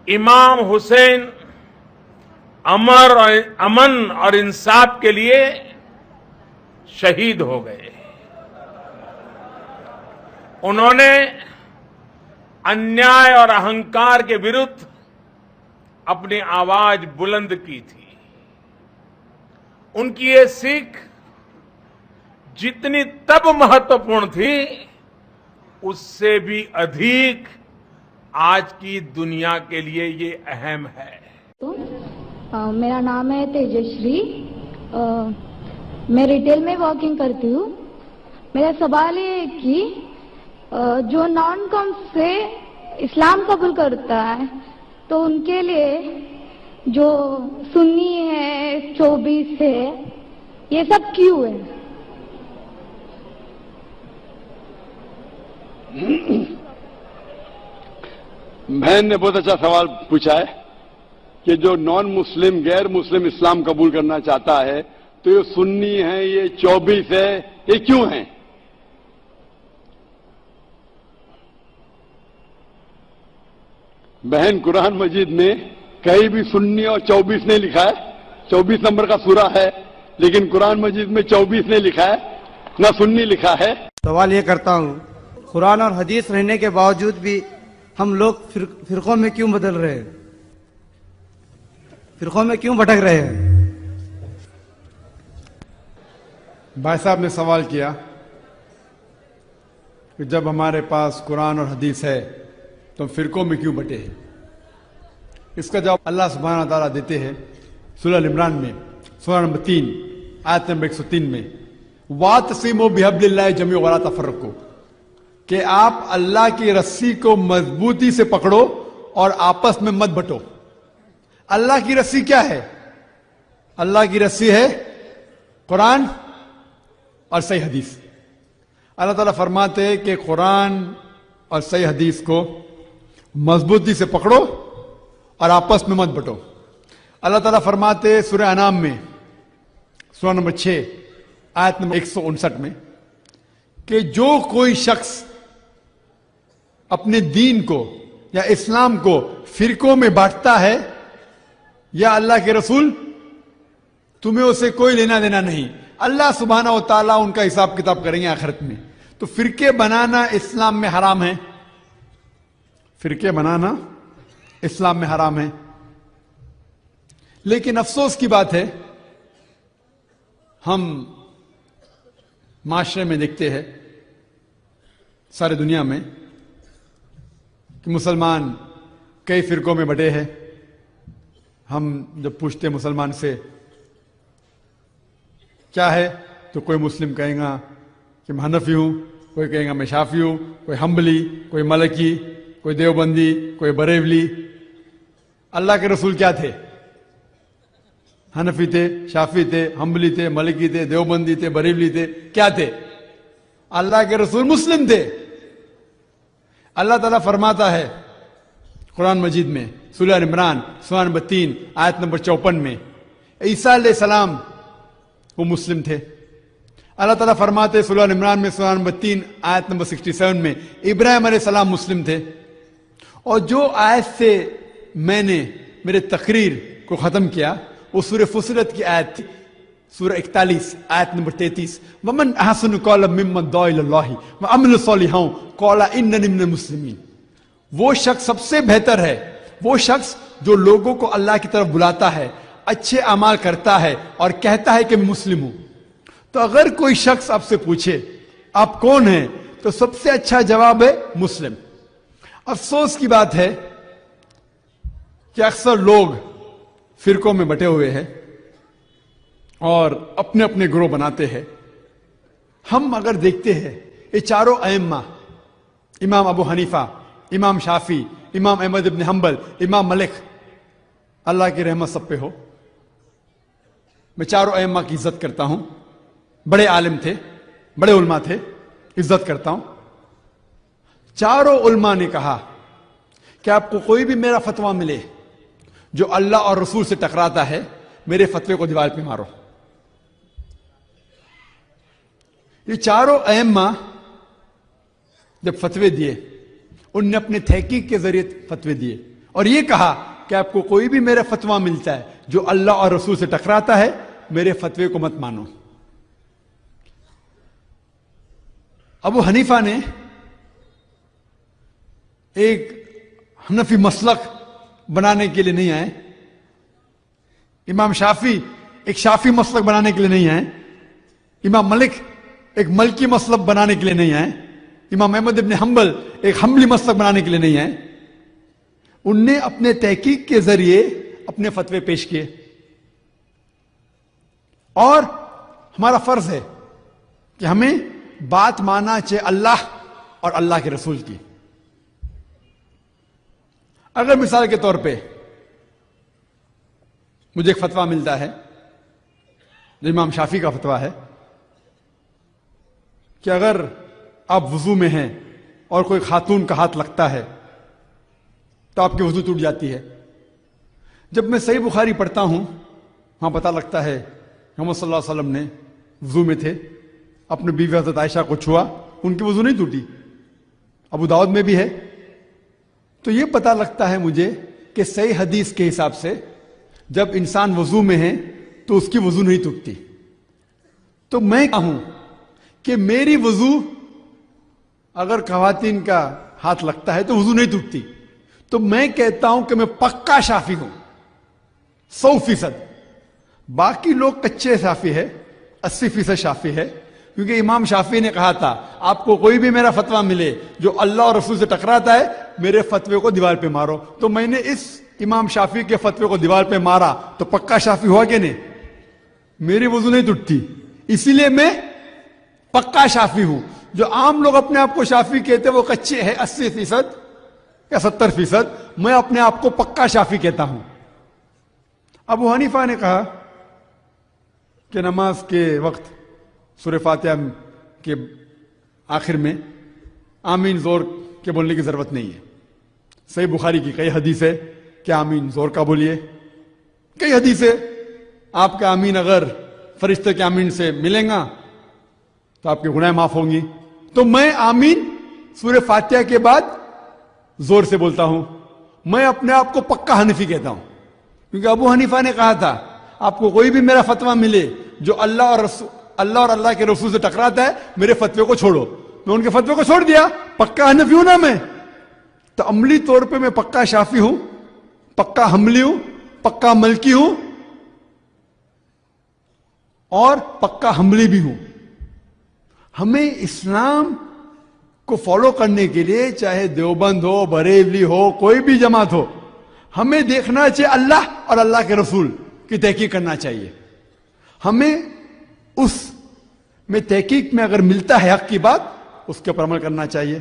इमाम हुसैन अमन और इंसाफ के लिए शहीद हो गए। उन्होंने अन्याय और अहंकार के विरुद्ध अपनी आवाज बुलंद की थी। उनकी ये सीख जितनी तब महत्वपूर्ण थी, उससे भी अधिक आज की दुनिया के लिए ये अहम है। मेरा नाम है तेजश्री। मैं रिटेल में वर्किंग करती हूँ। मेरा सवाल ये है कि जो नॉन कॉम से इस्लाम कबूल करता है, तो उनके लिए जो सुन्नी है, 24 है, ये सब क्यों है? बहन ने बहुत अच्छा सवाल पूछा है कि जो नॉन मुस्लिम, गैर मुस्लिम इस्लाम कबूल करना चाहता है, तो ये सुन्नी है, ये 24 है, ये क्यों है? बहन, कुरान मजीद में कहीं भी सुन्नी और 24 नहीं लिखा है। 24 नंबर का सूरा है, लेकिन कुरान मजीद में 24 नहीं लिखा है, ना सुन्नी लिखा है। सवाल ये करता हूँ, कुरान और हदीस रहने के बावजूद भी हम लोग फिरकों में क्यों बदल रहे हैं? फिरकों में क्यों भटक रहे हैं? भाई साहब ने सवाल किया कि जब हमारे पास कुरान और हदीस है तो फिरकों में क्यों बटे हैं? इसका जवाब अल्लाह सुब्हानहू व तआला देते हैं सूरह अल इमरान में, सूरह नंबर 3 आयत नंबर 103 में, वातसिमू बिहब्लिल्लाहि जमीअन वला तफर्रकू, कि आप अल्लाह की रस्सी को मजबूती से पकड़ो और आपस में मत बटो। अल्लाह की रस्सी क्या है? अल्लाह की रस्सी है कुरान और सही हदीस। अल्लाह ताला फरमाते हैं कि कुरान और सही हदीस को मजबूती से पकड़ो और आपस में मत बटो। अल्लाह ताला फरमाते हैं सूरह अनाम में, सूरह नंबर 6 आयत नंबर 159 में, कि जो कोई शख्स अपने दीन को या इस्लाम को फिरकों में बांटता है, या अल्लाह के रसूल, तुम्हें उसे कोई लेना देना नहीं। अल्लाह सुब्हानहू व तआला उनका हिसाब किताब करेंगे आखिरत में। तो फिरके बनाना इस्लाम में हराम है। फिरके बनाना इस्लाम में हराम है। लेकिन अफसोस की बात है, हम माशरे में देखते हैं सारी दुनिया में कि मुसलमान कई फिरकों में बटे हैं। हम जब पूछते हैं मुसलमान से क्या है, तो कोई मुस्लिम कहेगा कि मैं हनफी हूं, कोई कहेगा मैं शाफी हूं, कोई हम्बली, कोई मलकी, कोई देवबंदी, कोई बरेवली। अल्लाह के रसूल क्या थे? हनफी थे, शाफी थे, हम्बली थे, मलकी थे, देवबंदी थे, बरेवली थे, क्या थे? अल्लाह के रसूल मुस्लिम थे। अल्लाह ताला फरमाता है कुरान मजीद में, सूरह अल इमरान सूरह नंबर 3 आयत नंबर 54 में, ईसा अलैहिस्सलाम वो मुस्लिम थे। अल्लाह ताला फरमाते सूरह अल इमरान में सूरह नंबर 3 आयत नंबर 67 में, इब्राहिम अलैहिस्सलाम मुस्लिम थे। और जो आयत से मैंने मेरे तकरीर को खत्म किया, वो सूरह फुसिलत की आयत थी, सूरह 41 आयत नंबर 33, वमन अहसनु कौलन मिम्मन दुआ इलल्लाहि व अमिला सालिहान क़ाला इन्ननी मिनल मुस्लिमीन। वो शख्स सबसे बेहतर है, वो शख्स जो लोगों को अल्लाह की तरफ बुलाता है, अच्छे अमाल करता है और कहता है कि मैं मुस्लिम हूं। तो अगर कोई शख्स आपसे पूछे आप कौन हैं, तो सबसे अच्छा जवाब है मुस्लिम। अफसोस की बात है कि अक्सर लोग फिरकों में बटे हुए हैं और अपने अपने ग्रोह बनाते हैं। हम अगर देखते हैं ये चारों अइम्मा, इमाम अबू हनीफा, इमाम शाफी, इमाम अहमद इब्न हंबल, इमाम मलिक, अल्लाह की रहमत सब पे हो। मैं चारों अइम्मा की इज्जत करता हूं। बड़े आलिम थे, बड़े उलमा थे, इज्जत करता हूं। चारों उलमा ने कहा कि आपको कोई भी मेरा फतवा मिले जो अल्लाह और रसूल से टकराता है, मेरे फतवे को दीवार पे मारो। ये चारों अइम्मा जब फतवे दिए, उनने अपने तहकीक के जरिए फतवे दिए। اور یہ کہا کہ آپ کو کوئی بھی میرا فتویٰ ملتا ہے جو اللہ اور رسول سے ٹکراتا ہے، میرے فتوے کو مت مانو۔ ابو حنیفہ نے ایک حنفی مسلک بنانے کے لیے نہیں آئے، امام شافعی ایک شافعی مسلک بنانے کے لیے نہیں آئے، امام مالک ایک ملکی مسلک بنانے کے لیے نہیں آئے، امام احمد ابن حنبل ایک حنبلی مسلک بنانے کے لیے نہیں آئے۔ ان نے اپنے تحقیق کے ذریعے اپنے فتوے پیش کیے، اور ہمارا فرض ہے کہ ہمیں بات ماننا چاہیے اللہ اور اللہ کے رسول کی۔ اگر مثال کے طور پہ مجھے ایک فتویٰ ملتا ہے جو امام شافعی کا فتویٰ ہے کہ اگر آپ وضو میں ہیں اور کوئی خاتون کا ہاتھ لگتا ہے تو آپ کی وضو ٹوٹ جاتی ہے۔ جب میں صحیح بخاری پڑھتا ہوں وہاں پتہ لگتا ہے محمد صلی اللہ علیہ وسلم نے وضو میں تھے، اپنے بیوی حضرت عائشہ کو چھوا، ان کی وضو نہیں ٹوٹی۔ ابو داؤد میں بھی ہے۔ تو یہ پتہ لگتا ہے مجھے کہ صحیح حدیث کے حساب سے جب انسان وضو میں ہے تو اس کی وضو نہیں ٹوٹتی۔ تو میں کہوں کہ میری وضو اگر خواتین کا ہاتھ لگتا ہے تو وضو نہیں ٹوٹتی، تو میں کہتا ہوں کہ میں پکا شافعی ہوں 100%۔ باقی لوگ کچے شافعی ہے، 80% شافعی ہے، کیونکہ امام شافعی نے کہا تھا آپ کو کوئی بھی میرا فتویٰ ملے جو اللہ اور رسول سے ٹکراتا ہے میرے فتوے کو دیوار پہ مارو۔ تو میں نے اس امام شافعی کے فتوے کو دیوار پہ مارا تو پکا شافعی ہوا کہ نہیں؟ میری وضو نہیں ٹوٹتی، اسی لیے میں پکا شافعی ہوں۔ جو عام لوگ اپنے آپ کو شافعی کہتے ہیں وہ کچے ہیں 80% یا 70%، میں اپنے آپ کو پکا شافعی کہتا ہوں۔ ابو حنیفہ نے کہا کہ نماز کے وقت سورہ فاتحہ کے آخر میں آمین زور کے بولنے کی ضرورت نہیں ہے۔ صحیح بخاری کی کئی حدیث ہے کہ آمین زور کا بولیے، کئی حدیث ہے آپ کا آمین اگر فرشتے کے آمین سے ملیں گا تو آپ کے گناہ معاف ہوں گی۔ تو میں آمین سورہ فاتحہ کے بعد زور سے بولتا ہوں۔ میں اپنے آپ کو پکا حنفی کہتا ہوں، کیونکہ ابو حنیفہ نے کہا تھا آپ کو کوئی بھی میرا فتویٰ ملے جو اللہ اور اللہ کے رسول سے ٹکراتا ہے میرے فتوے کو چھوڑو۔ میں ان کے فتوے کو چھوڑ دیا، پکا حنفی ہوں نا میں۔ تو عملی طور پہ میں پکا شافعی ہوں، پکا حنبلی ہوں، پکا ملکی ہوں، اور پکا حنبلی بھی ہوں۔ ہمیں اسلام کو فالو کرنے کے لیے چاہے دیوبند ہو، بریلوی ہو، کوئی بھی جماعت ہو، ہمیں دیکھنا چاہیے اللہ اور اللہ کے رسول کی تحقیق کرنا چاہیے۔ ہمیں اس میں تحقیق میں اگر ملتا ہے حق کی بات اس کے پر عمل کرنا چاہیے۔